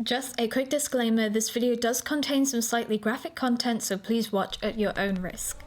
Just a quick disclaimer, this video does contain some slightly graphic content, so please watch at your own risk.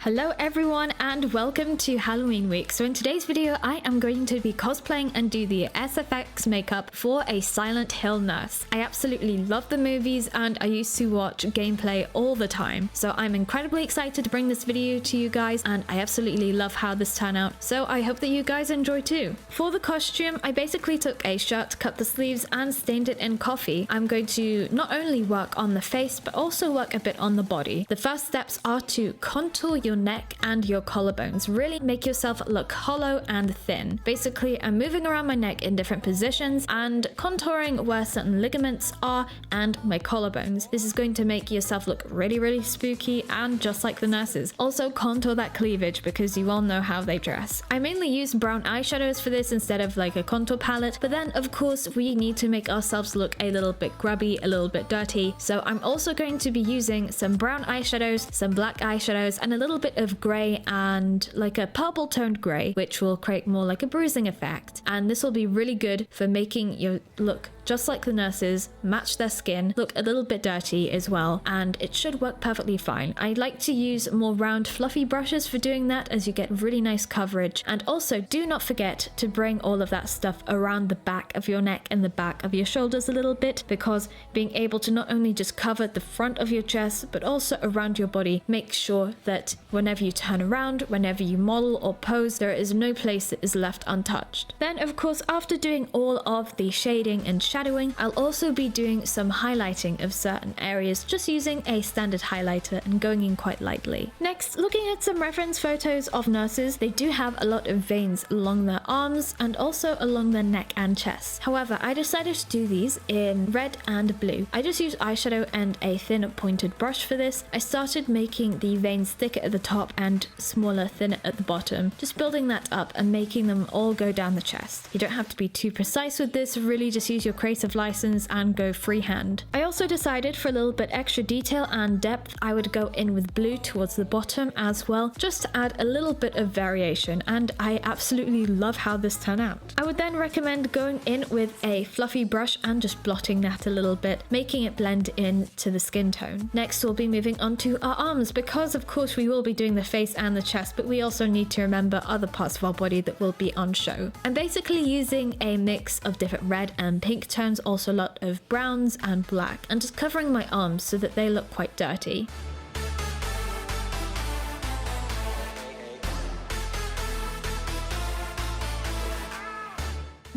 Hello everyone and welcome to Halloween week. So in today's video I am going to be cosplaying and do the SFX makeup for a Silent Hill nurse. I absolutely love the movies and I used to watch gameplay all the time. So I'm incredibly excited to bring this video to you guys and I absolutely love how this turned out. So I hope that you guys enjoy too. For the costume, I basically took a shirt, cut the sleeves and stained it in coffee. I'm going to not only work on the face but also work a bit on the body. The first steps are to contour your neck and your collarbones. Really make yourself look hollow and thin. Basically, I'm moving around my neck in different positions and contouring where certain ligaments are and my collarbones. This is going to make yourself look really spooky and just like the nurses. Also contour that cleavage because you all know how they dress. I mainly use brown eyeshadows for this instead of like a contour palette, but then of course we need to make ourselves look a little bit grubby, a little bit dirty. So I'm also going to be using some brown eyeshadows, some black eyeshadows, and a little bit of grey and like a purple toned grey, which will create more like a bruising effect. And this will be really good for making you look just like the nurses, match their skin, look a little bit dirty as well, and it should work perfectly fine. I like to use more round fluffy brushes for doing that as you get really nice coverage. And also do not forget to bring all of that stuff around the back of your neck and the back of your shoulders a little bit, because being able to not only just cover the front of your chest but also around your body makes sure that whenever you turn around, whenever you model or pose, there is no place that is left untouched. Then of course, after doing all of the shading and shadowing, I'll also be doing some highlighting of certain areas, just using a standard highlighter and going in quite lightly. Next, looking at some reference photos of nurses, they do have a lot of veins along their arms and also along their neck and chest. However, I decided to do these in red and blue. I just used eyeshadow and a thin pointed brush for this. I started making the veins thicker at the top and smaller, thinner at the bottom, just building that up and making them all go down the chest. You don't have to be too precise with this, really just use your creative license and go freehand. I also decided for a little bit extra detail and depth, I would go in with blue towards the bottom as well, just to add a little bit of variation, and I absolutely love how this turned out. I would then recommend going in with a fluffy brush and just blotting that a little bit, making it blend in to the skin tone. Next, we'll be moving on to our arms, because of course we will be doing the face and the chest, but we also need to remember other parts of our body that will be on show. I'm basically using a mix of different red and pink tones, also a lot of browns and black, and just covering my arms so that they look quite dirty.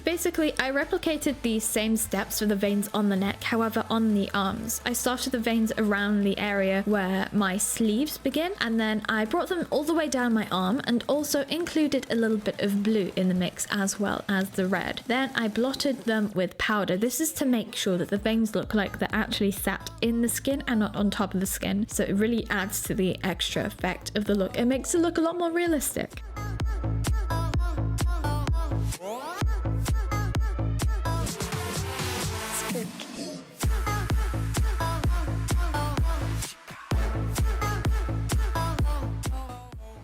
Basically, I replicated these same steps for the veins on the neck, however on the arms. I started the veins around the area where my sleeves begin, and then I brought them all the way down my arm and also included a little bit of blue in the mix as well as the red. Then I blotted them with powder. This is to make sure that the veins look like they're actually sat in the skin and not on top of the skin, so it really adds to the extra effect of the look. It makes it look a lot more realistic.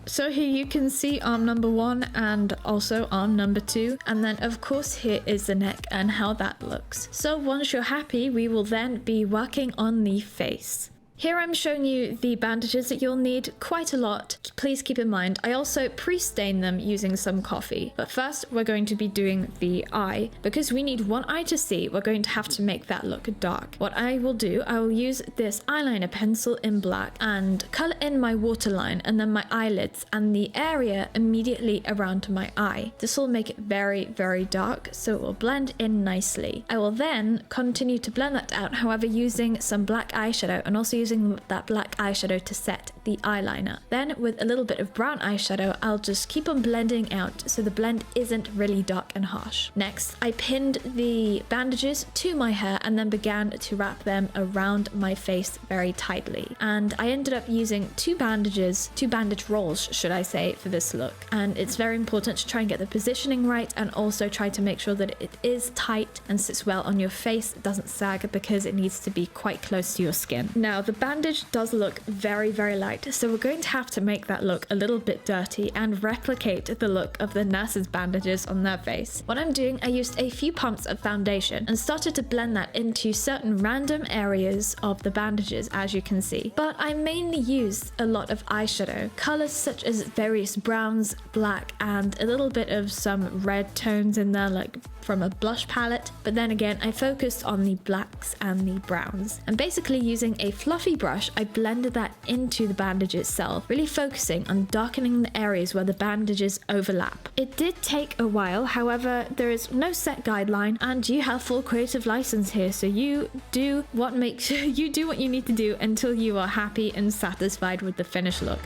So here you can see arm number 1 and also arm number 2, and then of course here is the neck and how that looks. So once you're happy, we will then be working on the face. Here I'm showing you the bandages that you'll need, quite a lot. Please keep in mind, I also pre-stain them using some coffee. But first, we're going to be doing the eye. Because we need one eye to see, we're going to have to make that look dark. What I will do, I will use this eyeliner pencil in black and color in my waterline and then my eyelids and the area immediately around my eye. This will make it very dark, so it will blend in nicely. I will then continue to blend that out, however, using some black eyeshadow and also using using that black eyeshadow to set the eyeliner. Then with a little bit of brown eyeshadow, I'll just keep on blending out so the blend isn't really dark and harsh. Next, I pinned the bandages to my hair and then began to wrap them around my face very tightly. And I ended up using two bandage rolls, should I say, for this look. And it's very important to try and get the positioning right and also try to make sure that it is tight and sits well on your face. It doesn't sag because it needs to be quite close to your skin. Now, the bandage does look very, very light, so we're going to have to make that look a little bit dirty and replicate the look of the nurse's bandages on their face. What I'm doing, I used a few pumps of foundation and started to blend that into certain random areas of the bandages, as you can see. But I mainly used a lot of eyeshadow, colors such as various browns, black, and a little bit of some red tones in there, like from a blush palette. But then again, I focused on the blacks and the browns. And basically using a fluffy brush, I blended that into the bandage itself, really focusing on darkening the areas where the bandages overlap. It did take a while, however, there is no set guideline and you have full creative license here, so you do what you need to do until you are happy and satisfied with the finished look.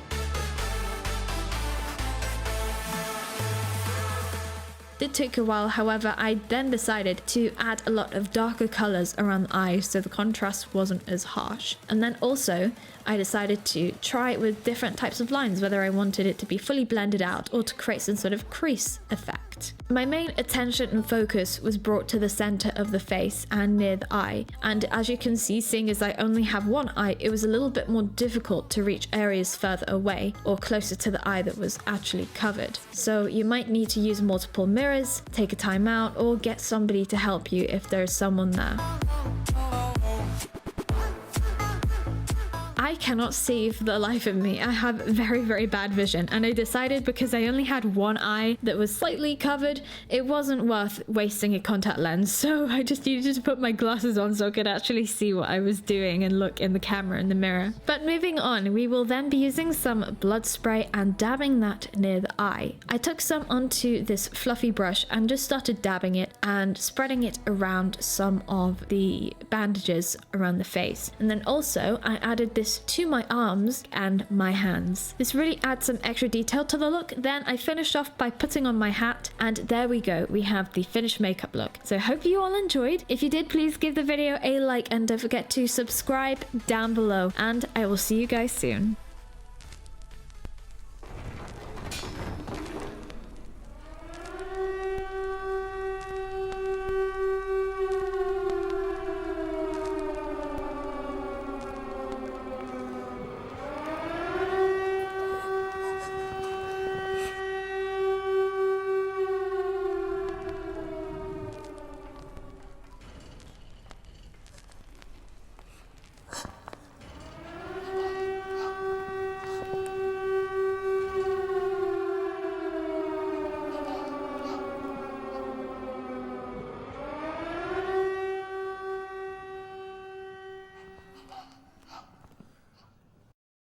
It took a while, however, I then decided to add a lot of darker colors around the eyes so the contrast wasn't as harsh. And then also, I decided to try it with different types of lines, whether I wanted it to be fully blended out or to create some sort of crease effect. My main attention and focus was brought to the center of the face and near the eye. And as you can see, seeing as I only have one eye, it was a little bit more difficult to reach areas further away or closer to the eye that was actually covered. So you might need to use multiple mirrors, take a time out, or get somebody to help you if there's someone there. I cannot see for the life of me. I have very, very bad vision, and I decided because I only had one eye that was slightly covered, it wasn't worth wasting a contact lens, so I just needed to put my glasses on so I could actually see what I was doing and look in the camera in the mirror. But moving on, we will then be using some blood spray and dabbing that near the eye. I took some onto this fluffy brush and just started dabbing it and spreading it around some of the bandages around the face. And then also I added this to my arms and my hands. This really adds some extra detail to the look. Then I finished off by putting on my hat, and there we go, we have the finished makeup look. So I hope you all enjoyed. If you did, please give the video a like and don't forget to subscribe down below, and I will see you guys soon.